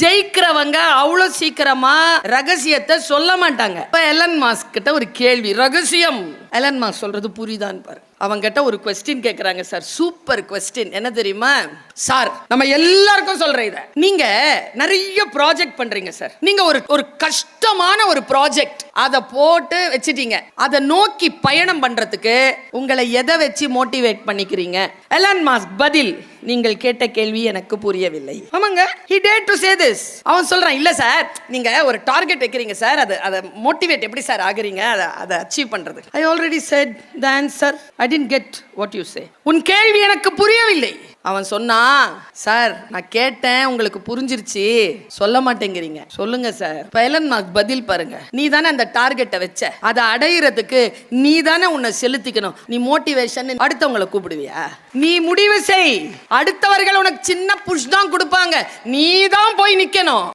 ஜெயிக்கிறவங்க அவ்வளவு சீக்கிரமா ரகசியத்தை சொல்ல மாட்டாங்க. இப்ப எலன் மாஸ்க் கிட்ட ஒரு கேள்வி, ரகசியம் எலன் மாஸ்க் சொல்றது புரியுதான்னு பாரு. அவங்க கிட்ட ஒரு கொஸ்டின் கேக்குறாங்க. Sir, super question. என்ன தெரியுமா சார்? நம்ம எல்லாருக்கும் சொல்ற இத, நீங்க நிறைய ப்ராஜெக்ட் பண்றீங்க சார். நீங்க ஒரு கஷ்டமான ஒரு ப்ராஜெக்ட் அதை போட்டு வச்சிட்டீங்க. அதை நோக்கி பயணம் பண்றதுக்கு உங்களை எதை வச்சு மோட்டிவேட் பண்ணிக்கிறீங்க? எலன் மாஸ்க் பதில், நீங்கள் கேட்ட கேள்வி எனக்கு புரியவில்லை. ஆமாங்க, he dared to say this. அவன் சொல்றான், இல்ல சார், நீங்க ஒரு டார்கெட் வைக்கிறீங்க சார், அதை மோட்டிவேட் எப்படி சார் ஆகுறீங்க அதை அச்சீவ் பண்றது? I already said the answer. I didn't get what you say. உன் கேள்வி எனக்கு புரியவில்லை. அவன் சொன்னா, சார் நான் கேட்டேன், உங்களுக்கு புரிஞ்சிருச்சு, சொல்ல மாட்டேங்கிறீங்க, சொல்லுங்க சார். எலன் மாஸ்க் பதில் பாருங்க, நீ தானே அந்த டார்கெட்டை வச்ச, அதை அடையிறதுக்கு நீ தானே உன்னை செலுத்திக்கணும். நீ மோட்டிவேஷன் அடுத்தவங்களை கூப்பிடுவியா? நீ முடிவு செய். அடுத்தவர்கள் உனக்கு சின்ன புஷ் தான் கொடுப்பாங்க, நீ தான் போய் நிக்கணும்.